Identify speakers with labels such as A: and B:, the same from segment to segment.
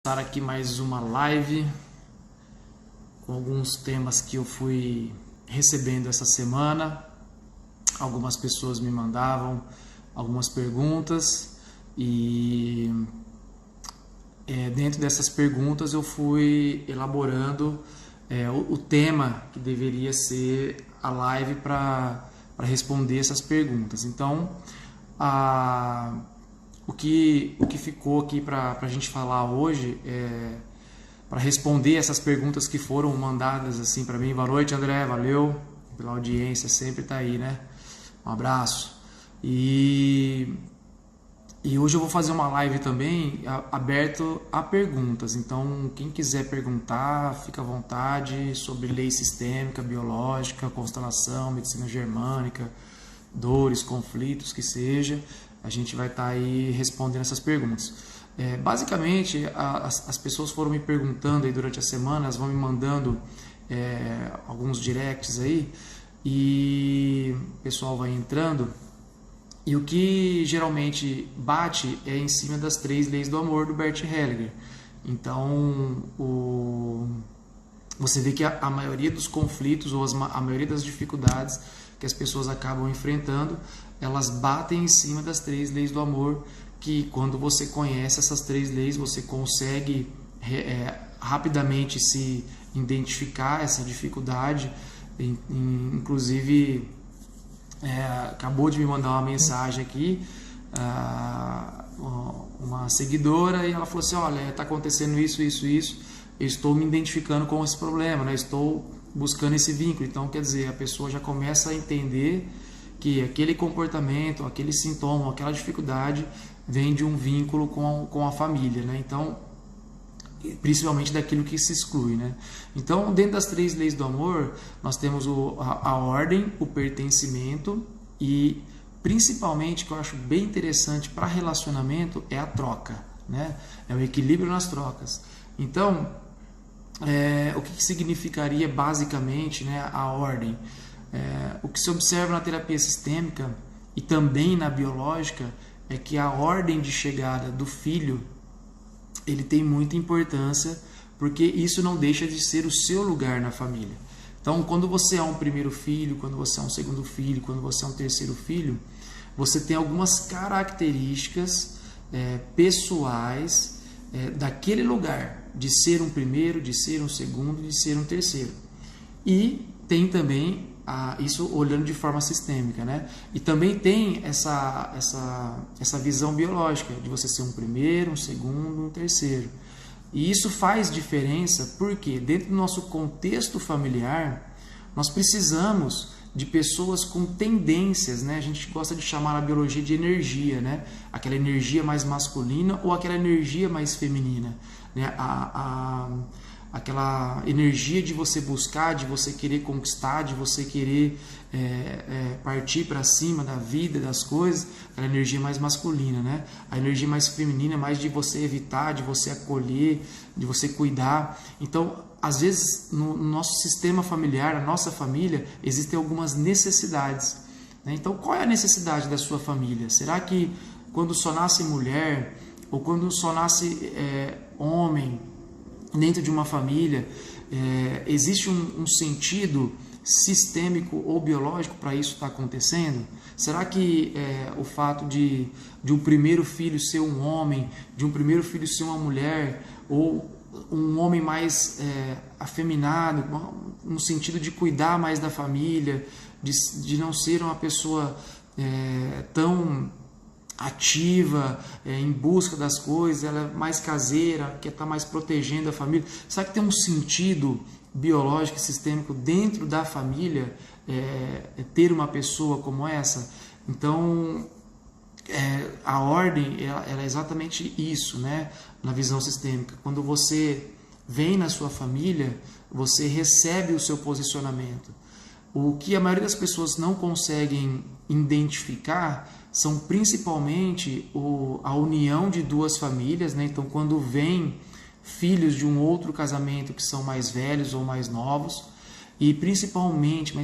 A: Estar aqui mais uma live com alguns temas que eu fui recebendo essa semana. Algumas pessoas me mandavam algumas perguntas e dentro dessas perguntas eu fui elaborando o tema que deveria ser a live para responder essas perguntas. Então, o que ficou aqui para a gente falar hoje para responder essas perguntas que foram mandadas assim para mim. Boa noite, André, valeu pela audiência, sempre tá aí, né? Um abraço. E hoje eu vou fazer uma live também aberto a perguntas. Então, quem quiser perguntar, fica à vontade sobre lei sistêmica, biológica, constelação, medicina germânica, dores, conflitos, que seja. A gente vai estar aí respondendo essas perguntas. Basicamente, as pessoas foram me perguntando aí durante a semana, elas vão me mandando alguns directs aí, e o pessoal vai entrando. E o que geralmente bate é em cima das 3 leis do amor do Bert Hellinger. Então, você vê que a maioria dos conflitos ou a maioria das dificuldades que as pessoas acabam enfrentando, elas batem em cima das 3 leis do amor, que quando você conhece essas 3 leis, você consegue rapidamente se identificar essa dificuldade. Inclusive, acabou de me mandar uma mensagem aqui, uma seguidora, e ela falou assim: olha, está acontecendo isso, eu estou me identificando com esse problema, né? Estou buscando esse vínculo. Então, quer dizer, a pessoa já começa a entender que aquele comportamento, aquele sintoma, aquela dificuldade vem de um vínculo com a família, né? Então, principalmente daquilo que se exclui, né? Então, dentro das 3 leis do amor, nós temos a ordem, o pertencimento e, principalmente, que eu acho bem interessante para relacionamento, é a troca, né? É o equilíbrio nas trocas. Então, o que significaria basicamente, né, a ordem? O que se observa na terapia sistêmica e também na biológica é que a ordem de chegada do filho, ele tem muita importância, porque isso não deixa de ser o seu lugar na família. Então, quando você é um primeiro filho, quando você é um segundo filho, quando você é um terceiro filho, você tem algumas características pessoais daquele lugar, de ser um primeiro, de ser um segundo, de ser um terceiro. E tem também isso olhando de forma sistêmica, né? E também tem essa visão biológica de você ser um primeiro, um segundo, um terceiro. E isso faz diferença porque dentro do nosso contexto familiar nós precisamos de pessoas com tendências, né? A gente gosta de chamar na biologia de energia, né? Aquela energia mais masculina ou aquela energia mais feminina, né? Aquela energia de você buscar, de você querer conquistar, de você querer partir para cima da vida, das coisas, aquela energia mais masculina, né? A energia mais feminina é mais de você evitar, de você acolher, de você cuidar. Então, às vezes, no nosso sistema familiar, na nossa família, existem algumas necessidades, né? Então, qual é a necessidade da sua família? Será que quando só nasce mulher, ou quando só nasce homem, dentro de uma família, existe um sentido sistêmico ou biológico para isso estar acontecendo? Será que o fato de um primeiro filho ser um homem, de um primeiro filho ser uma mulher, ou um homem mais afeminado, no sentido de cuidar mais da família, de não ser uma pessoa tão ativa, em busca das coisas, ela é mais caseira, quer estar mais protegendo a família? Será que tem um sentido biológico e sistêmico dentro da família ter uma pessoa como essa? Então, a ordem ela é exatamente isso, né? Na visão sistêmica, quando você vem na sua família, você recebe o seu posicionamento. O que a maioria das pessoas não conseguem identificar são principalmente a união de 2 famílias, né? Então, quando vem filhos de um outro casamento que são mais velhos ou mais novos, e principalmente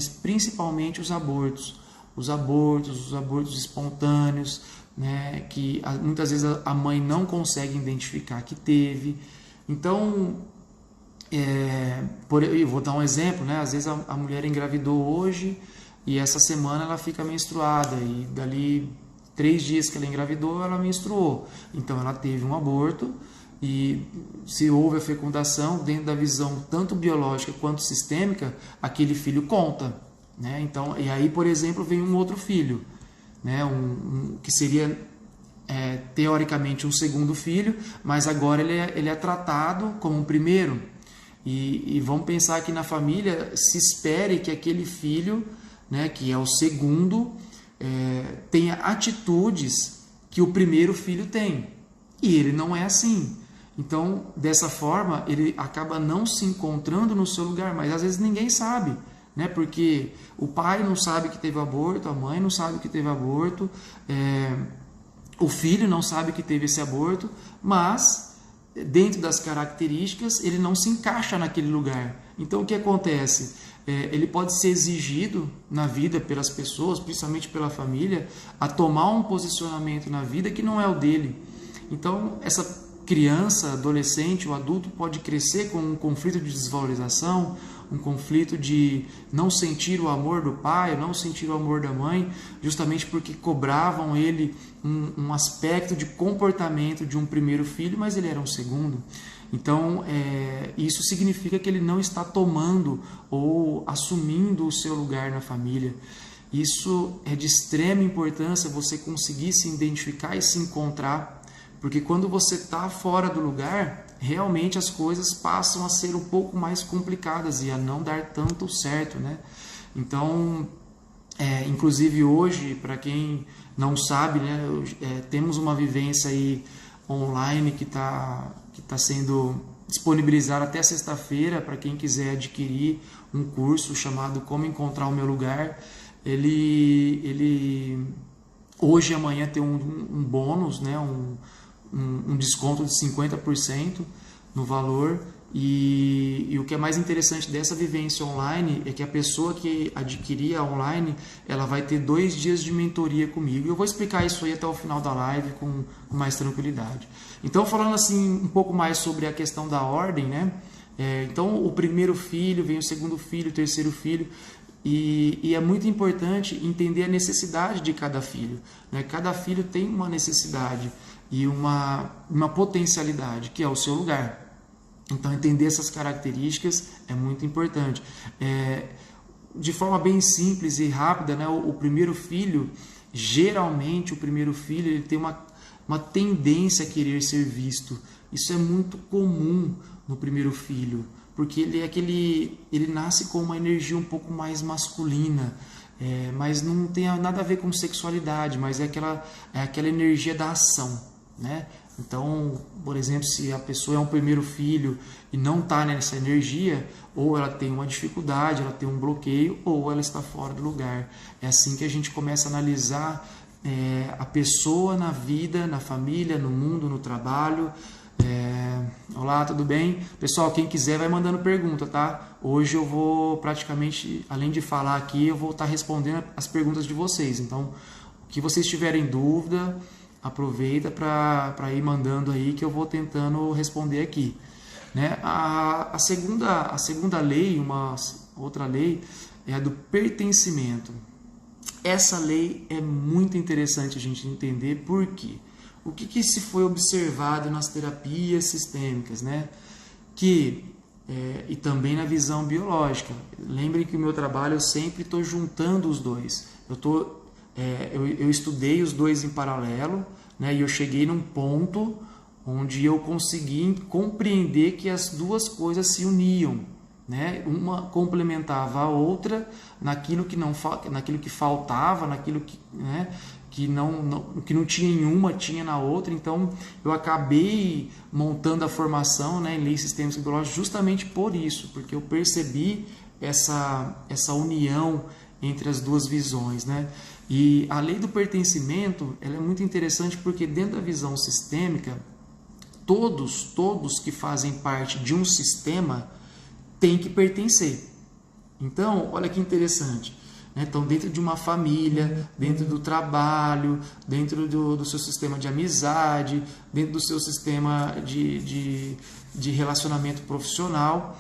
A: os abortos. Os abortos espontâneos, né? Que muitas vezes a mãe não consegue identificar que teve, Então, eu vou dar um exemplo, né? Às vezes a mulher engravidou hoje e essa semana ela fica menstruada e dali 3 dias que ela engravidou, ela menstruou. Então ela teve um aborto e se houve a fecundação, dentro da visão tanto biológica quanto sistêmica, aquele filho conta, né? Então, e aí, por exemplo, vem um outro filho, né? Que seria teoricamente um segundo filho, mas agora ele é tratado como um primeiro. E vamos pensar que na família se espere que aquele filho, né, que é o segundo, tenha atitudes que o primeiro filho tem. E ele não é assim. Então, dessa forma, ele acaba não se encontrando no seu lugar, mas às vezes ninguém sabe, né? Porque o pai não sabe que teve aborto, a mãe não sabe que teve aborto, o filho não sabe que teve esse aborto, mas dentro das características ele não se encaixa naquele lugar. Então o que acontece? Ele pode ser exigido na vida pelas pessoas, principalmente pela família, a tomar um posicionamento na vida que não é o dele. Então essa criança, adolescente ou adulto pode crescer com um conflito de desvalorização, um conflito de não sentir o amor do pai, não sentir o amor da mãe, justamente porque cobravam ele um aspecto de comportamento de um primeiro filho, mas ele era um segundo. Então, isso significa que ele não está tomando ou assumindo o seu lugar na família. Isso é de extrema importância, você conseguir se identificar e se encontrar, porque quando você está fora do lugar, realmente as coisas passam a ser um pouco mais complicadas e a não dar tanto certo, né? Então, inclusive hoje, para quem não sabe, né, temos uma vivência aí online que tá sendo disponibilizada até sexta-feira para quem quiser adquirir um curso chamado Como Encontrar o Meu Lugar. Ele hoje e amanhã tem um bônus, né, um desconto de 50% no valor, e o que é mais interessante dessa vivência online é que a pessoa que adquirir a online, ela vai ter 2 dias de mentoria comigo, e eu vou explicar isso aí até o final da live com mais tranquilidade. Então, falando assim um pouco mais sobre a questão da ordem, né? Então o primeiro filho, vem o segundo filho, o terceiro filho, e é muito importante entender a necessidade de cada filho, né? Cada filho tem uma necessidade e uma potencialidade, que é o seu lugar. Então, entender essas características é muito importante. De forma bem simples e rápida, né? O primeiro filho, geralmente o primeiro filho, ele tem uma tendência a querer ser visto. Isso é muito comum no primeiro filho, porque ele nasce com uma energia um pouco mais masculina, mas não tem nada a ver com sexualidade, mas é aquela energia da ação, né? Então, por exemplo, se a pessoa é um primeiro filho e não está nessa energia, ou ela tem uma dificuldade, ela tem um bloqueio, ou ela está fora do lugar. É assim que a gente começa a analisar a pessoa na vida, na família, no mundo, no trabalho. Olá, tudo bem? Pessoal, quem quiser vai mandando pergunta, tá? Hoje eu vou praticamente, além de falar aqui, eu vou estar respondendo as perguntas de vocês. Então, o que vocês tiverem dúvida, aproveita para ir mandando aí que eu vou tentando responder aqui, né? A segunda lei, uma outra lei, é a do pertencimento. Essa lei é muito interessante a gente entender. Por quê? O que se foi observado nas terapias sistêmicas, né? E também na visão biológica. Lembrem que o meu trabalho eu sempre estou juntando os dois. Eu estudei os dois em paralelo, né, e eu cheguei num ponto onde eu consegui compreender que as duas coisas se uniam, né? Uma complementava a outra naquilo que faltava, naquilo que, né, que não tinha em uma, tinha na outra. Então eu acabei montando a formação, né, em leis sistêmicas e biológicas justamente por isso, porque eu percebi essa união entre as duas visões, né? E a lei do pertencimento, ela é muito interessante porque dentro da visão sistêmica, todos que fazem parte de um sistema têm que pertencer. Então, olha que interessante, né? Então, dentro de uma família, dentro do trabalho, dentro do seu sistema de amizade, dentro do seu sistema de relacionamento profissional,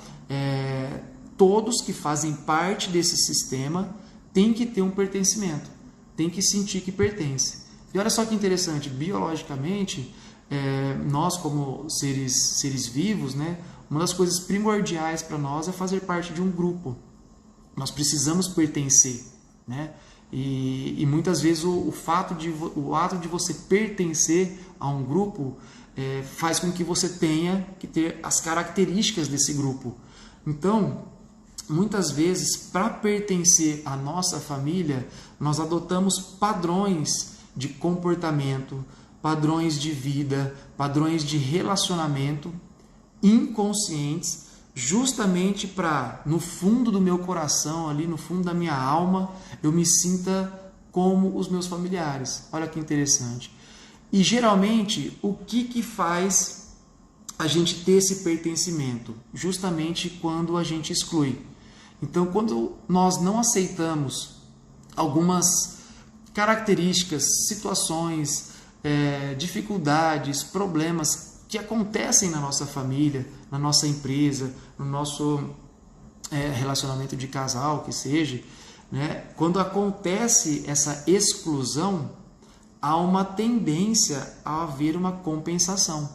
A: todos que fazem parte desse sistema têm que ter um pertencimento, têm que sentir que pertence. E olha só que interessante, biologicamente, nós como seres vivos, né, uma das coisas primordiais para nós é fazer parte de um grupo. Nós precisamos pertencer, né? E muitas vezes o ato de você pertencer a um grupo faz com que você tenha que ter as características desse grupo. Então, muitas vezes, para pertencer à nossa família, nós adotamos padrões de comportamento, padrões de vida, padrões de relacionamento inconscientes, justamente para, no fundo do meu coração, ali no fundo da minha alma, eu me sinta como os meus familiares. Olha que interessante. E geralmente, o que faz a gente ter esse pertencimento? Justamente quando a gente exclui. Então, quando nós não aceitamos algumas características, situações, dificuldades, problemas que acontecem na nossa família, na nossa empresa, no nosso relacionamento de casal, que seja, né? Quando acontece essa exclusão, há uma tendência a haver uma compensação.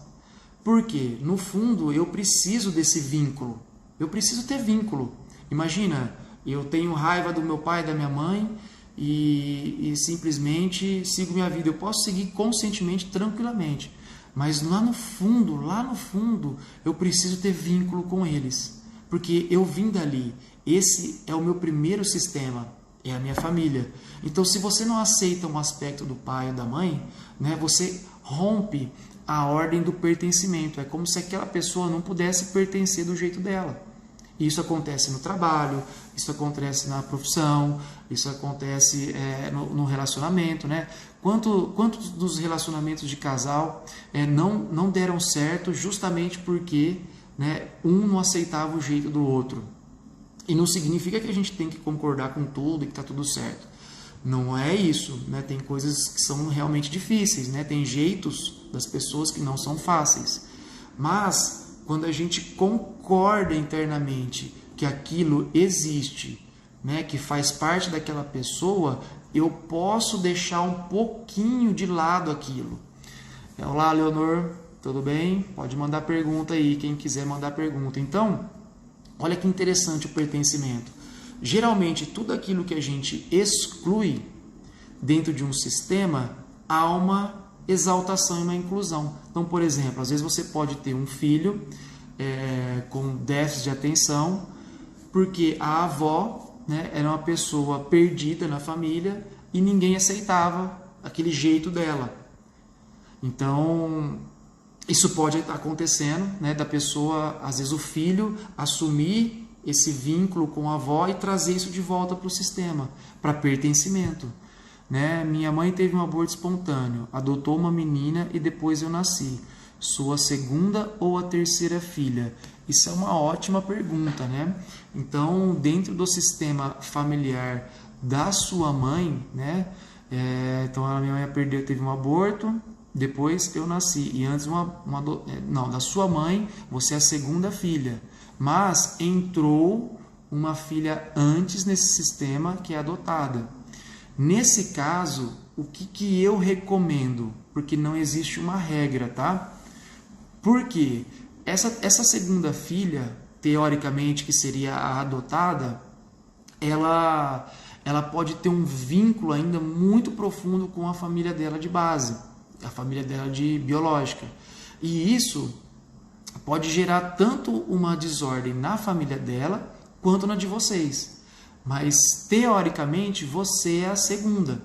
A: Por quê? No fundo, eu preciso desse vínculo. Eu preciso ter vínculo. Imagina, eu tenho raiva do meu pai e da minha mãe e simplesmente sigo minha vida. Eu posso seguir conscientemente, tranquilamente. Mas lá no fundo, eu preciso ter vínculo com eles. Porque eu vim dali. Esse é o meu primeiro sistema, é a minha família. Então, se você não aceita um aspecto do pai ou da mãe, né, você rompe a ordem do pertencimento. É como se aquela pessoa não pudesse pertencer do jeito dela. Isso acontece no trabalho, isso acontece na profissão, isso acontece no relacionamento, né? Quantos dos relacionamentos de casal não deram certo justamente porque, né, um não aceitava o jeito do outro. E não significa que a gente tem que concordar com tudo e que está tudo certo. Não é isso, né? Tem coisas que são realmente difíceis, né? Tem jeitos das pessoas que não são fáceis. Mas quando a gente concorda internamente que aquilo existe, né, que faz parte daquela pessoa, eu posso deixar um pouquinho de lado aquilo. Olá, Leonor, tudo bem? Pode mandar pergunta aí, quem quiser mandar pergunta. Então, olha que interessante o pertencimento. Geralmente, tudo aquilo que a gente exclui dentro de um sistema, há uma exaltação e uma inclusão. Então, por exemplo, às vezes você pode ter um filho com déficit de atenção, porque a avó, né, era uma pessoa perdida na família e ninguém aceitava aquele jeito dela. Então, isso pode estar acontecendo, né, da pessoa, às vezes o filho, assumir esse vínculo com a avó e trazer isso de volta para o sistema, para pertencimento. Né? Minha mãe teve um aborto espontâneo, adotou uma menina e depois eu nasci. Sou a segunda ou a terceira filha? Isso é uma ótima pergunta, né? Então, dentro do sistema familiar da sua mãe, né? Então, a minha mãe teve um aborto, depois eu nasci. E antes, da sua mãe, você é a segunda filha. Mas entrou uma filha antes nesse sistema que é adotada. Nesse caso, o que eu recomendo? Porque não existe uma regra, tá? Porque essa segunda filha, teoricamente, que seria a adotada, ela pode ter um vínculo ainda muito profundo com a família dela de base, a família dela de biológica. E isso pode gerar tanto uma desordem na família dela, quanto na de vocês. Mas, teoricamente, você é a segunda,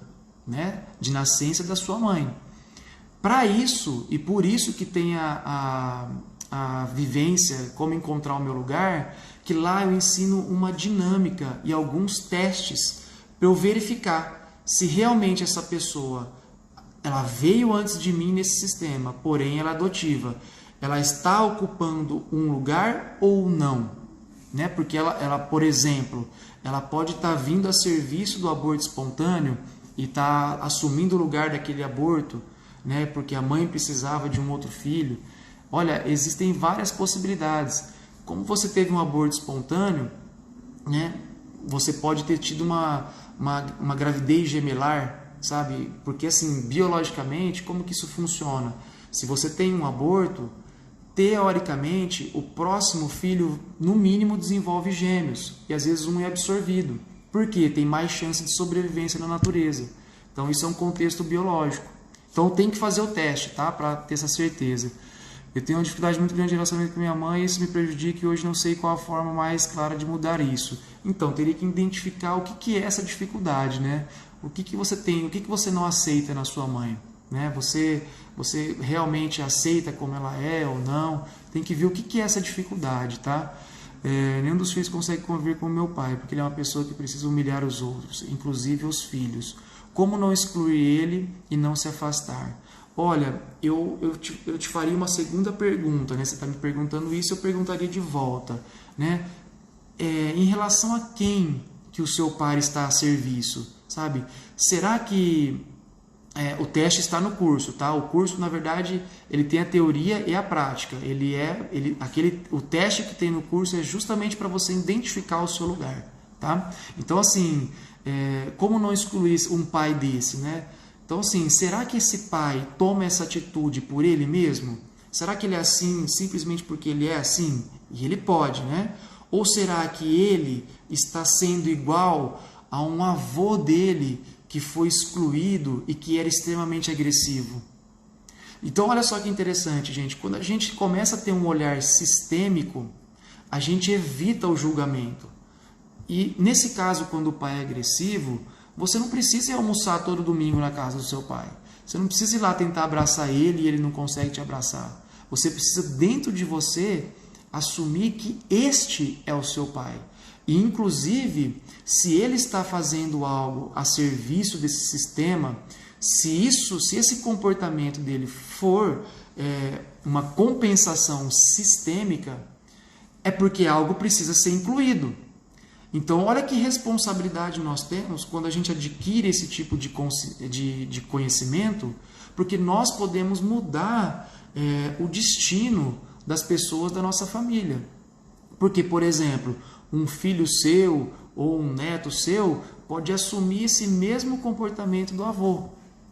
A: né, de nascença da sua mãe. Para isso, e por isso que tem a vivência, como encontrar o meu lugar, que lá eu ensino uma dinâmica e alguns testes para eu verificar se realmente essa pessoa ela veio antes de mim nesse sistema, porém ela é adotiva. Ela está ocupando um lugar ou não? Né? Porque ela, por exemplo, ela pode estar vindo a serviço do aborto espontâneo e está assumindo o lugar daquele aborto, né? Porque a mãe precisava de um outro filho. Olha, existem várias possibilidades. Como você teve um aborto espontâneo, né? Você pode ter tido uma gravidez gemelar, sabe? Porque assim, biologicamente, como que isso funciona? Se você tem um aborto, teoricamente, o próximo filho, no mínimo, desenvolve gêmeos. E às vezes um é absorvido. Por quê? Tem mais chance de sobrevivência na natureza. Então isso é um contexto biológico. Então tem que fazer o teste, tá? Para ter essa certeza. Eu tenho uma dificuldade muito grande de relacionamento com minha mãe e isso me prejudica e hoje não sei qual a forma mais clara de mudar isso. Então, teria que identificar o que é essa dificuldade, né? O que você tem, o que você não aceita na sua mãe, né? Você realmente aceita como ela é ou não? Tem que ver o que é essa dificuldade, tá? Nenhum dos filhos consegue conviver com o meu pai, porque ele é uma pessoa que precisa humilhar os outros, inclusive os filhos. Como não excluir ele e não se afastar? Olha, eu te faria uma segunda pergunta, né? Você está me perguntando isso, eu perguntaria de volta, né? Em relação a quem que o seu pai está a serviço, sabe? Será que o teste está no curso, tá? O curso, na verdade, ele tem a teoria e a prática. O teste que tem no curso é justamente para você identificar o seu lugar, tá? Então, assim, como não excluir um pai desse, né? Então, assim, será que esse pai toma essa atitude por ele mesmo? Será que ele é assim simplesmente porque ele é assim? E ele pode, né? Ou será que ele está sendo igual a um avô dele que foi excluído e que era extremamente agressivo? Então, olha só que interessante, gente. Quando a gente começa a ter um olhar sistêmico, a gente evita o julgamento. E, nesse caso, quando o pai é agressivo, você não precisa ir almoçar todo domingo na casa do seu pai. Você não precisa ir lá tentar abraçar ele e ele não consegue te abraçar. Você precisa, dentro de você, assumir que este é o seu pai. E, inclusive, se ele está fazendo algo a serviço desse sistema, se esse comportamento dele for uma compensação sistêmica, é porque algo precisa ser incluído. Então, olha que responsabilidade nós temos quando a gente adquire esse tipo de conhecimento, porque nós podemos mudar o destino das pessoas da nossa família. Porque, por exemplo, um filho seu ou um neto seu pode assumir esse mesmo comportamento do avô.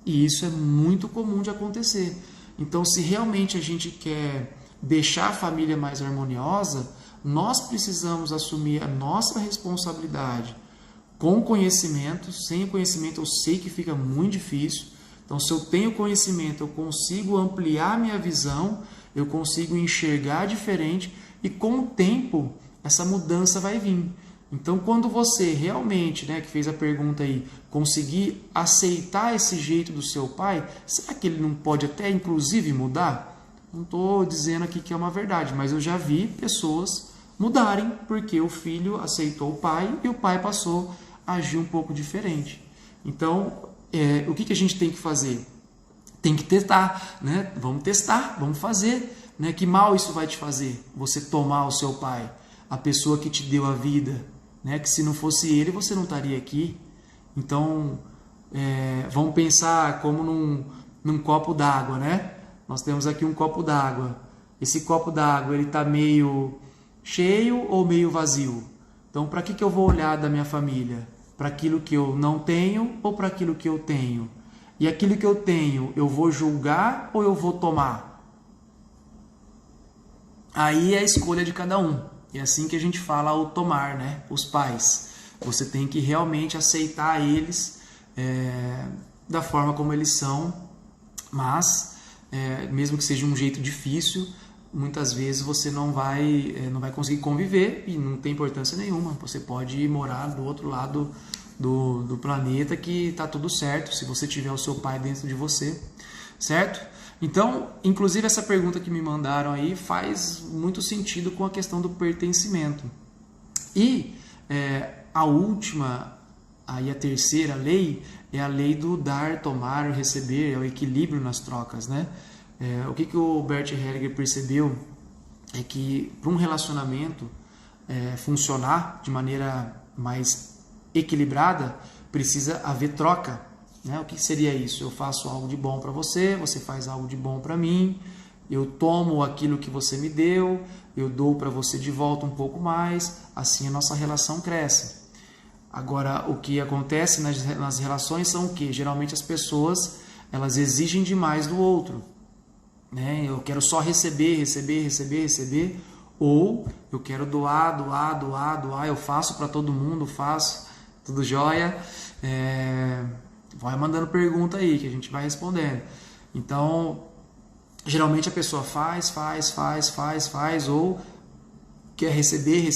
A: E isso é muito comum de acontecer. Então, se realmente a gente quer deixar a família mais harmoniosa, nós precisamos assumir a nossa responsabilidade com conhecimento. Sem conhecimento eu sei que fica muito difícil. Então, se eu tenho conhecimento, eu consigo ampliar minha visão, eu consigo enxergar diferente e com o tempo essa mudança vai vir. Então, quando você realmente, né, que fez a pergunta aí, conseguir aceitar esse jeito do seu pai, será que ele não pode até inclusive mudar? Não estou dizendo aqui que é uma verdade, mas eu já vi pessoas mudarem porque o filho aceitou o pai e o pai passou a agir um pouco diferente. Então, o que a gente tem que fazer? Tem que testar, né? Vamos testar, vamos fazer, né? Que mal isso vai te fazer? Você tomar o seu pai, a pessoa que te deu a vida, né? Que se não fosse ele, você não estaria aqui. Então, vamos pensar como num copo d'água, né? Nós temos aqui um copo d'água. Esse copo d'água, ele está meio cheio ou meio vazio? Então, para que eu vou olhar da minha família? Para aquilo que eu não tenho ou para aquilo que eu tenho? E aquilo que eu tenho, eu vou julgar ou eu vou tomar? Aí é a escolha de cada um. É assim que a gente fala o tomar, né? Os pais. Você tem que realmente aceitar eles da forma como eles são, mas mesmo que seja um jeito difícil, muitas vezes você não vai conseguir conviver e não tem importância nenhuma. Você pode ir morar do outro lado do planeta que está tudo certo, se você tiver o seu pai dentro de você, certo? Então, inclusive essa pergunta que me mandaram aí faz muito sentido com a questão do pertencimento. E a última, aí a terceira lei, é a lei do dar, tomar, receber, é o equilíbrio nas trocas, né? O que o Bert Hellinger percebeu é que para um relacionamento funcionar de maneira mais equilibrada, precisa haver troca, né? O que seria isso? Eu faço algo de bom para você, você faz algo de bom para mim, eu tomo aquilo que você me deu, eu dou para você de volta um pouco mais, assim a nossa relação cresce. Agora, o que acontece nas relações são o quê? Geralmente as pessoas, elas exigem demais do outro, né? Eu quero só receber, ou eu quero doar, eu faço para todo mundo, faço, tudo jóia. Vai mandando pergunta aí que a gente vai respondendo. Então, geralmente a pessoa faz, ou quer receber,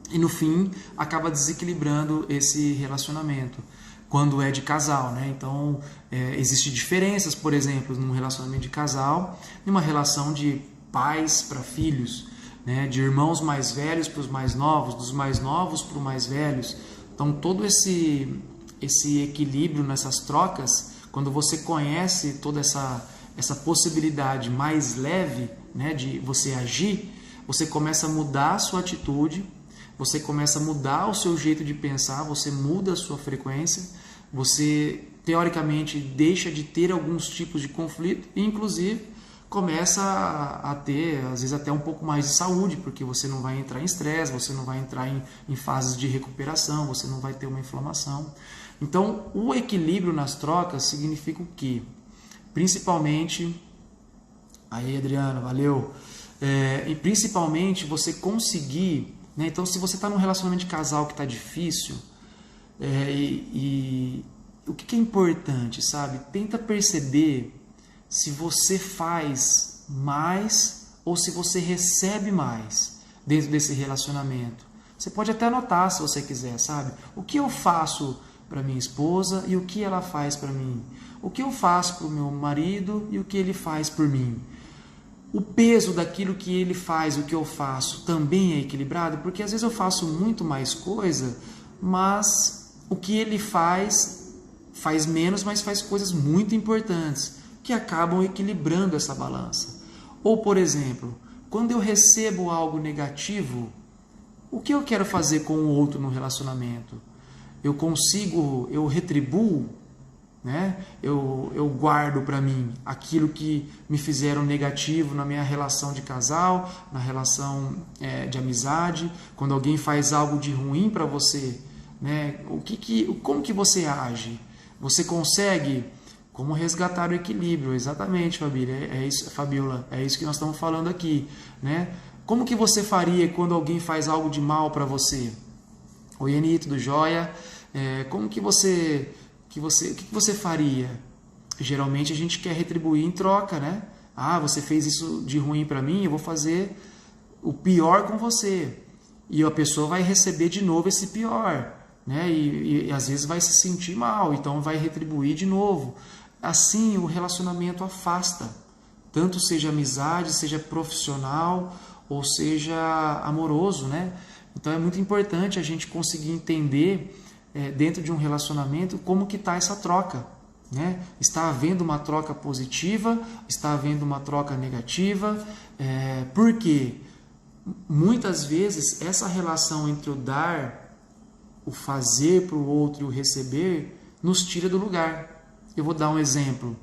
A: e no fim acaba desequilibrando esse relacionamento, quando é de casal, né? Então, existem diferenças, por exemplo, num relacionamento de casal, numa relação de pais para filhos, né? De irmãos mais velhos para os mais novos, dos mais novos para os mais velhos. Então, todo esse equilíbrio nessas trocas, quando você conhece toda essa possibilidade mais leve, né, de você agir, você começa a mudar a sua atitude, você começa a mudar o seu jeito de pensar, você muda a sua frequência, você, teoricamente, deixa de ter alguns tipos de conflito e, inclusive, começa a ter, às vezes, até um pouco mais de saúde, porque você não vai entrar em estresse, você não vai entrar em fases de recuperação, você não vai ter uma inflamação. Então, o equilíbrio nas trocas significa o quê? Principalmente, aí Adriano, valeu, e principalmente você conseguir, né? Então, se você está num relacionamento de casal que está difícil, o que é importante, sabe? Tenta perceber se você faz mais ou se você recebe mais dentro desse relacionamento. Você pode até anotar se você quiser, sabe? O que eu faço para minha esposa e o que ela faz para mim? O que eu faço para o meu marido e o que ele faz por mim? O peso daquilo que ele faz, o que eu faço, também é equilibrado? Porque às vezes eu faço muito mais coisa, mas o que ele faz menos, mas faz coisas muito importantes, que acabam equilibrando essa balança. Ou, por exemplo, quando eu recebo algo negativo, o que eu quero fazer com o outro no relacionamento? Eu retribuo, né? Eu guardo para mim aquilo que me fizeram negativo na minha relação de casal, na relação de amizade. Quando alguém faz algo de ruim para você, né? Como que você age? Você consegue... Como resgatar o equilíbrio? Exatamente, Fabiola, é isso que nós estamos falando aqui, né? Como que você faria quando alguém faz algo de mal para você? Oi, Eni, tudo jóia? Como que você... o que você faria? Geralmente a gente quer retribuir em troca, né? Ah, você fez isso de ruim para mim, eu vou fazer o pior com você. E a pessoa vai receber de novo esse pior, né? E às vezes vai se sentir mal, então vai retribuir de novo. Assim o relacionamento afasta, tanto seja amizade, seja profissional ou seja amoroso, né? Então é muito importante a gente conseguir entender dentro de um relacionamento como que está essa troca, né? Está havendo uma troca positiva, está havendo uma troca negativa, porque muitas vezes essa relação entre o dar, o fazer para o outro e o receber nos tira do lugar. Eu vou dar um exemplo,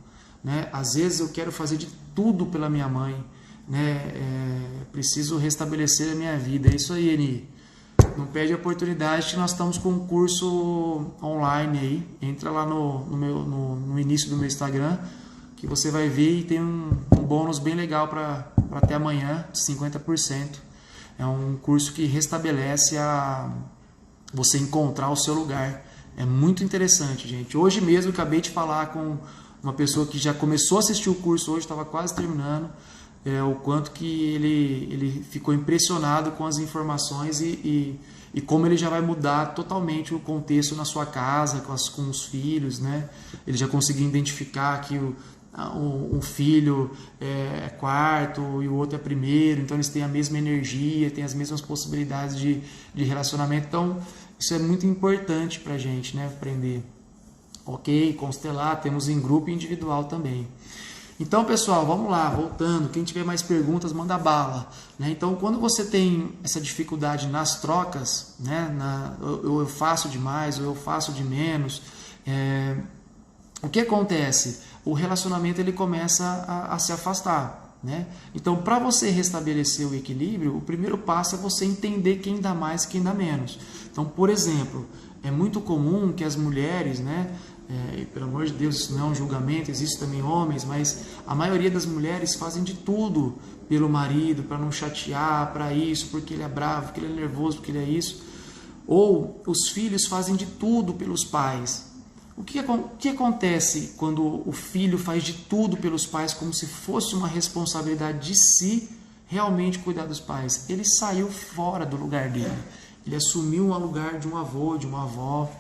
A: né? Às vezes eu quero fazer de tudo pela minha mãe, né? Preciso restabelecer a minha vida. É isso aí, Eni. Não perde a oportunidade que nós estamos com um curso online aí. Entra lá no início do meu Instagram, que você vai ver, e tem um bônus bem legal para até amanhã, de 50%. É um curso que restabelece você encontrar o seu lugar. É muito interessante, gente. Hoje mesmo eu acabei de falar com uma pessoa que já começou a assistir o curso hoje, estava quase terminando, o quanto que ele ficou impressionado com as informações e como ele já vai mudar totalmente o contexto na sua casa, com os filhos, né? Ele já conseguiu identificar que um filho é quarto e o outro é primeiro, então eles têm a mesma energia, têm as mesmas possibilidades de relacionamento. Então isso é muito importante para a gente, né? Aprender. Ok, constelar, temos em grupo e individual também. Então, pessoal, vamos lá, voltando. Quem tiver mais perguntas, manda bala, né? Então, quando você tem essa dificuldade nas trocas, né? Eu faço demais ou eu faço de menos, o que acontece? o relacionamento ele começa a se afastar, né? Então, para você restabelecer o equilíbrio, o primeiro passo é você entender quem dá mais e quem dá menos. Então, por exemplo, é muito comum que as mulheres, né, pelo amor de Deus, isso não é um julgamento, existe também homens, mas a maioria das mulheres fazem de tudo pelo marido, para não chatear, para isso, porque ele é bravo, porque ele é nervoso, porque ele é isso. Ou os filhos fazem de tudo pelos pais. O que acontece quando o filho faz de tudo pelos pais, como se fosse uma responsabilidade de si realmente cuidar dos pais? Ele saiu fora do lugar dele. Ele assumiu o lugar de um avô, de uma avó.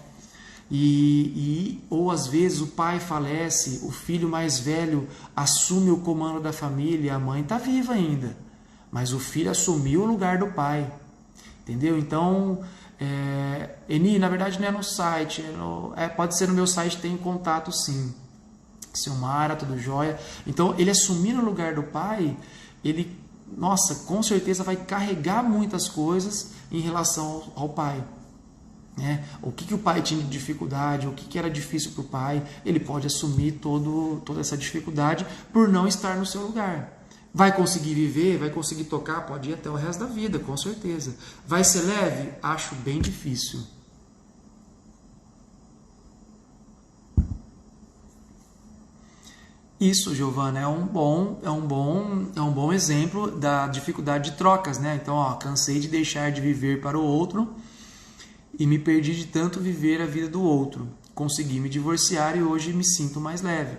A: Ou às vezes o pai falece, o filho mais velho assume o comando da família, a mãe está viva ainda, mas o filho assumiu o lugar do pai. Entendeu? Então, Eni, na verdade não é no site, pode ser no meu site, tem contato sim. Silmara, tudo jóia. Então, ele assumir o lugar do pai, ele, nossa, com certeza vai carregar muitas coisas em relação ao pai. Né? O que o pai tinha de dificuldade, o que era difícil para o pai, ele pode assumir toda essa dificuldade por não estar no seu lugar. Vai conseguir viver, vai conseguir tocar, pode ir até o resto da vida, com certeza. Vai ser leve? Acho bem difícil. Isso, Giovana, é um bom exemplo da dificuldade de trocas, né? Então, cansei de deixar de viver para o outro e me perdi de tanto viver a vida do outro. Consegui me divorciar e hoje me sinto mais leve.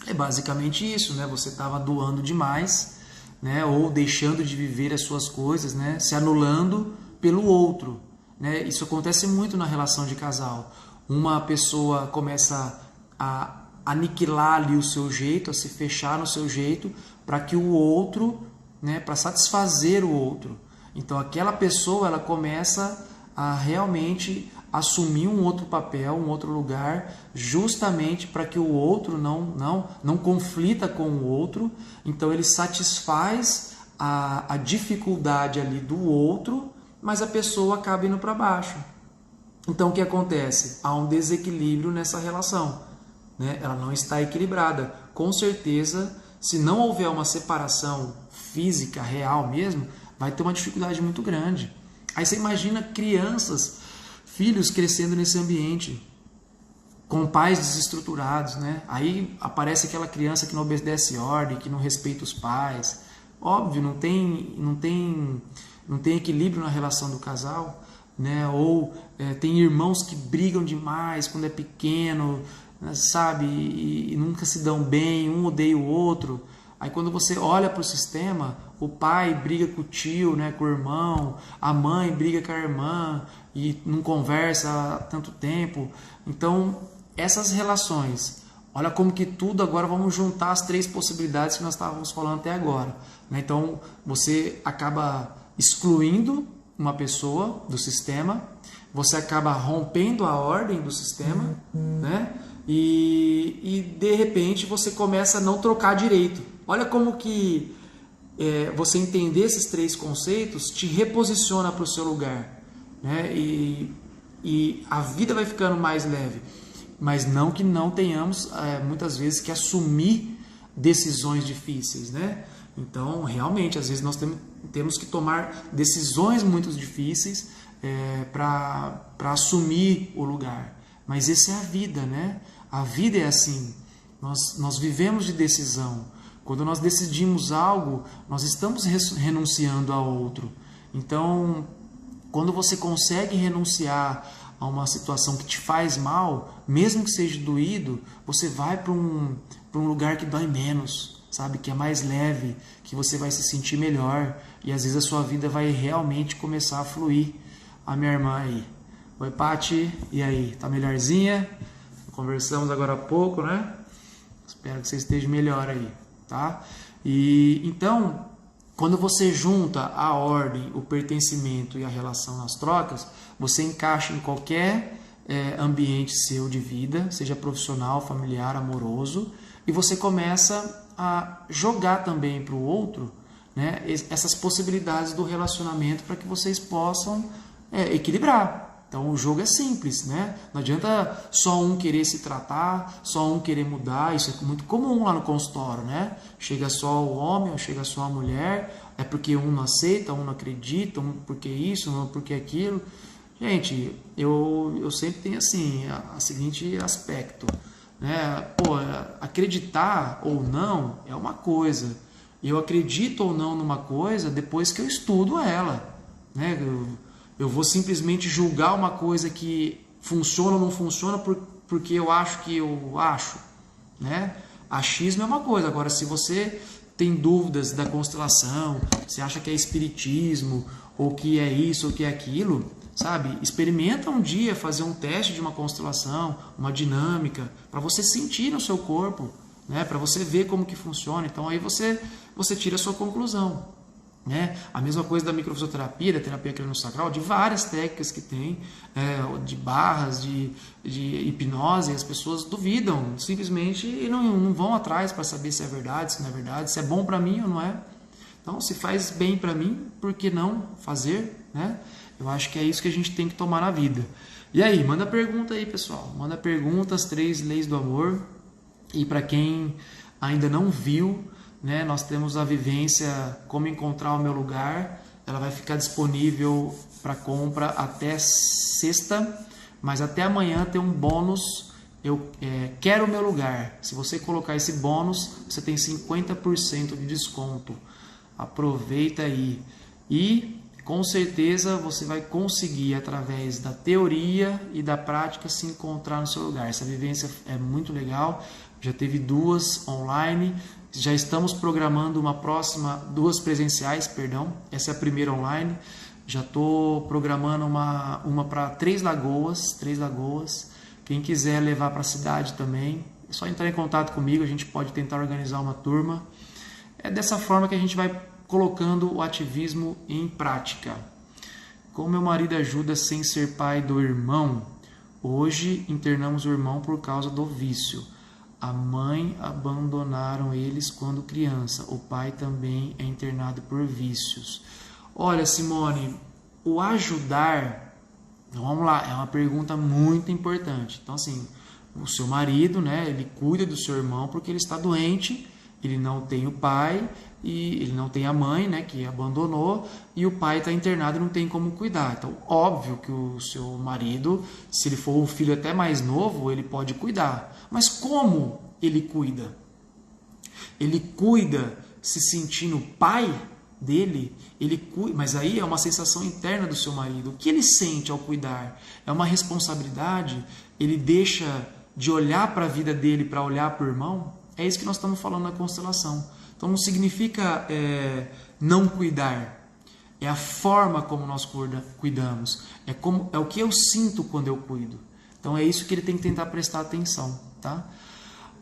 A: É basicamente isso, né? Você estava doando demais, né? Ou deixando de viver as suas coisas, né? Se anulando pelo outro, né? Isso acontece muito na relação de casal. Uma pessoa começa a aniquilar ali o seu jeito, a se fechar no seu jeito, para que o outro, né? Para satisfazer o outro. Então aquela pessoa ela começa a realmente assumir um outro papel, um outro lugar, justamente para que o outro não conflita com o outro. Então ele satisfaz a dificuldade ali do outro, mas a pessoa acaba indo para baixo. Então o que acontece? Há um desequilíbrio nessa relação, né? Ela não está equilibrada. Com certeza, se não houver uma separação física, real mesmo, vai ter uma dificuldade muito grande. Aí você imagina crianças, filhos crescendo nesse ambiente, com pais desestruturados, né? Aí aparece aquela criança que não obedece ordem, que não respeita os pais. Óbvio, não tem equilíbrio na relação do casal, né? Ou tem irmãos que brigam demais quando é pequeno, né? Sabe? E nunca se dão bem, um odeia o outro. Aí quando você olha para o sistema, o pai briga com o tio, né, com o irmão, a mãe briga com a irmã e não conversa há tanto tempo. Então, essas relações, olha como que tudo agora, vamos juntar as três possibilidades que nós estávamos falando até agora, né? Então, você acaba excluindo uma pessoa do sistema, você acaba rompendo a ordem do sistema, né? E de repente você começa a não trocar direito. Olha como que você entender esses três conceitos te reposiciona para o seu lugar, né? E a vida vai ficando mais leve. Mas não que não tenhamos muitas vezes que assumir decisões difíceis, né? Então, realmente, às vezes nós temos que tomar decisões muito difíceis para assumir o lugar. Mas essa é a vida, né? A vida é assim. Nós vivemos de decisão. Quando nós decidimos algo, nós estamos renunciando a outro. Então, quando você consegue renunciar a uma situação que te faz mal, mesmo que seja doído, você vai para um lugar que dói menos, sabe? Que é mais leve, que você vai se sentir melhor e às vezes a sua vida vai realmente começar a fluir. A minha irmã aí. Oi, Pati. E aí? Tá melhorzinha? Conversamos agora há pouco, né? Espero que você esteja melhor aí. Tá? E então, quando você junta a ordem, o pertencimento e a relação nas trocas, você encaixa em qualquer ambiente seu de vida, seja profissional, familiar, amoroso, e você começa a jogar também para o outro, né, essas possibilidades do relacionamento para que vocês possam equilibrar. Então o jogo é simples, né? Não adianta só um querer se tratar, só um querer mudar. Isso é muito comum lá no consultório, né? Chega só o homem ou chega só a mulher, é porque um não aceita, um não acredita, um porque isso, um porque aquilo. Gente, eu sempre tenho assim, a seguinte aspecto, né? Pô, acreditar ou não é uma coisa. Eu acredito ou não numa coisa depois que eu estudo ela, né? Eu vou simplesmente julgar uma coisa que funciona ou não funciona porque eu acho que eu acho, né? Achismo é uma coisa. Agora, se você tem dúvidas da constelação, você acha que é espiritismo, ou que é isso, ou que é aquilo, sabe? Experimenta um dia fazer um teste de uma constelação, uma dinâmica, para você sentir no seu corpo, né? Para você ver como que funciona. Então aí você tira a sua conclusão. Né? A mesma coisa da microfisioterapia, da terapia crânio-sacral, de várias técnicas que tem, de barras, de hipnose, as pessoas duvidam, simplesmente e não vão atrás para saber se é verdade, se não é verdade, se é bom para mim ou não é. Então, se faz bem para mim, por que não fazer? Né? Eu acho que é isso que a gente tem que tomar na vida. E aí, manda pergunta aí, pessoal. Manda perguntas, 3 leis do amor. E para quem ainda não viu, né, nós temos a vivência Como Encontrar o Meu Lugar. Ela vai ficar disponível para compra até sexta, mas até amanhã tem um bônus. Eu quero o meu lugar. Se você colocar esse bônus, você tem 50% de desconto. Aproveita aí. E com certeza você vai conseguir, através da teoria e da prática, se encontrar no seu lugar. Essa vivência é muito legal. Já teve 2 online. Já estamos programando uma próxima, 2 presenciais, perdão. Essa é a primeira online. Já estou programando uma para 3 Lagoas. Quem quiser levar para a cidade também, é só entrar em contato comigo. A gente pode tentar organizar uma turma. É dessa forma que a gente vai colocando o ativismo em prática. Como meu marido ajuda sem ser pai do irmão? Hoje internamos o irmão por causa do vício. A mãe abandonaram eles quando criança. O pai também é internado por vícios. Olha, Simone, o ajudar, vamos lá, é uma pergunta muito importante. Então, assim, o seu marido, né, ele cuida do seu irmão porque ele está doente, ele não tem o pai e ele não tem a mãe, né, que abandonou, e o pai está internado e não tem como cuidar. Então, óbvio que o seu marido, se ele for um filho até mais novo, ele pode cuidar. Mas como ele cuida? Ele cuida se sentindo pai dele, mas aí é uma sensação interna do seu marido. O que ele sente ao cuidar? É uma responsabilidade? Ele deixa de olhar para a vida dele para olhar para o irmão? É isso que nós estamos falando na constelação. Então não significa não cuidar. É a forma como nós cuidamos. É o que eu sinto quando eu cuido. Então é isso que ele tem que tentar prestar atenção. Tá?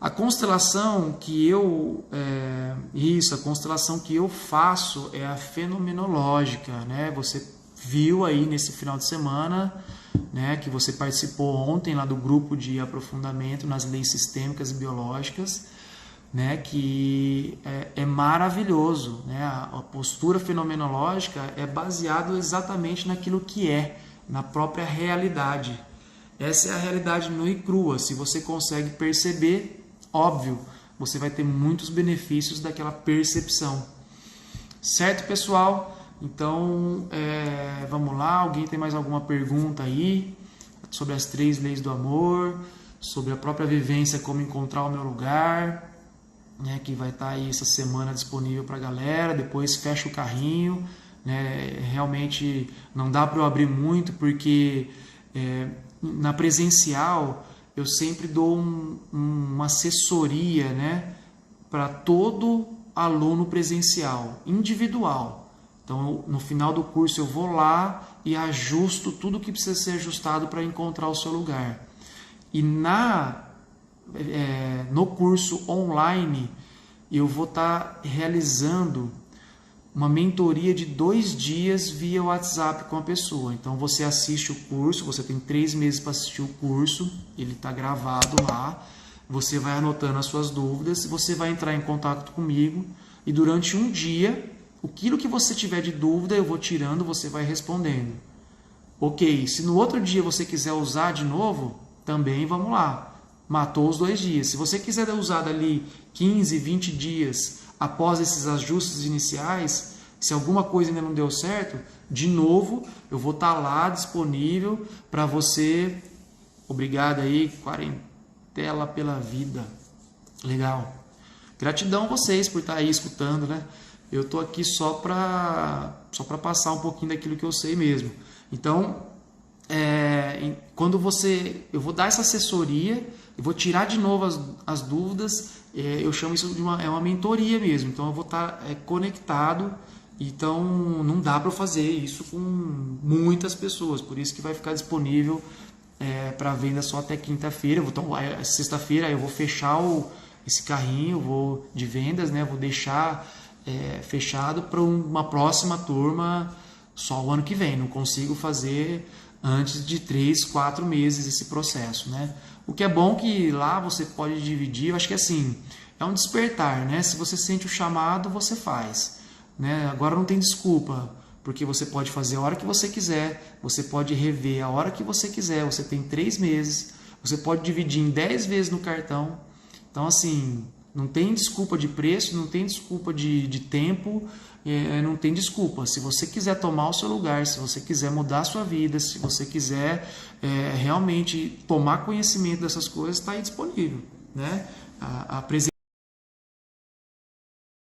A: A constelação que a constelação que eu faço é a fenomenológica, né? Você viu aí nesse final de semana, né, que você participou ontem lá do grupo de aprofundamento nas leis sistêmicas e biológicas, né, que é maravilhoso, né? A postura fenomenológica é baseado exatamente naquilo que é, na própria realidade. Essa é a realidade nua e crua. Se você consegue perceber, óbvio, você vai ter muitos benefícios daquela percepção. Certo, pessoal? Então, vamos lá. Alguém tem mais alguma pergunta aí sobre as 3 leis do amor, sobre a própria vivência, como encontrar o meu lugar, né, que vai estar aí essa semana disponível para a galera. Depois fecha o carrinho, né? Realmente não dá para eu abrir muito porque na presencial eu sempre dou uma assessoria, né, para todo aluno presencial, individual. Então no final do curso eu vou lá e ajusto tudo que precisa ser ajustado para encontrar o seu lugar. E no curso online eu vou estar realizando uma mentoria de 2 dias via WhatsApp com a pessoa. Então você assiste o curso, você tem 3 meses para assistir o curso, ele está gravado lá, você vai anotando as suas dúvidas, você vai entrar em contato comigo e durante um dia, aquilo que você tiver de dúvida eu vou tirando, você vai respondendo. Ok, se no outro dia você quiser usar de novo, também vamos lá. Matou os 2 dias. Se você quiser usar dali 15, 20 dias após esses ajustes iniciais, se alguma coisa ainda não deu certo, de novo eu vou estar lá disponível para você. Obrigado aí, Quarentela pela Vida. Legal. Gratidão a vocês por estar aí escutando, né? Eu tô aqui só para passar um pouquinho daquilo que eu sei mesmo. Então, quando eu vou dar essa assessoria, eu vou tirar de novo as dúvidas, eu chamo isso de uma mentoria mesmo. Então, eu vou estar conectado. Então, não dá para fazer isso com muitas pessoas, por isso que vai ficar disponível para venda só até quinta-feira. Então, sexta-feira eu vou fechar esse carrinho de vendas, né? Vou deixar fechado para uma próxima turma só o ano que vem. Não consigo fazer antes de 3, 4 meses esse processo, né? O que é bom que lá você pode dividir. Eu acho que assim, é um despertar, né? Se você sente o chamado, você faz, né? Agora não tem desculpa, porque você pode fazer a hora que você quiser, você pode rever a hora que você quiser, você tem 3 meses, você pode dividir em 10 vezes no cartão. Então, assim, não tem desculpa de preço, não tem desculpa de tempo, não tem desculpa. Se você quiser tomar o seu lugar, se você quiser mudar a sua vida, se você quiser realmente tomar conhecimento dessas coisas, está aí disponível, né? A